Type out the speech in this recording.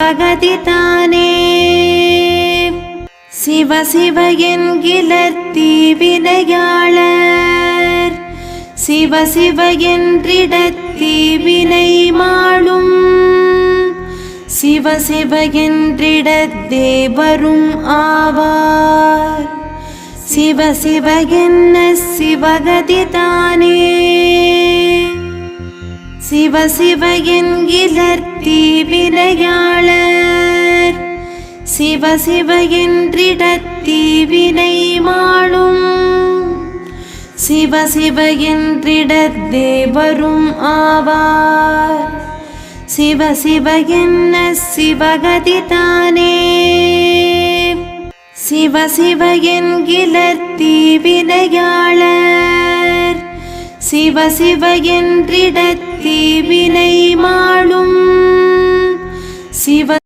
சிவகதி தானே. சிவ சிவ என்கிலர் தீவினையாளர் சிவ சிவ என்றிடத் தீவினை மாளும். சிவ சிவ என்றிடத் தேவரும் ஆவார். சிவ சிவ என்ன சிவகதி தானே. சிவ சிவ என்கிலர் தீவினையாளர் சிவ சிவ என்றிடத் தீவினை மாளும். சிவ சிவ என்றிடத் தேவரும் ஆவார். சிவ சிவ என்ன சிவகதி தானே. சிவ சிவ என்கிலர் தீவினையாளர் சிவ சிவ என்றிடத் தீவினை மாளும். சிவ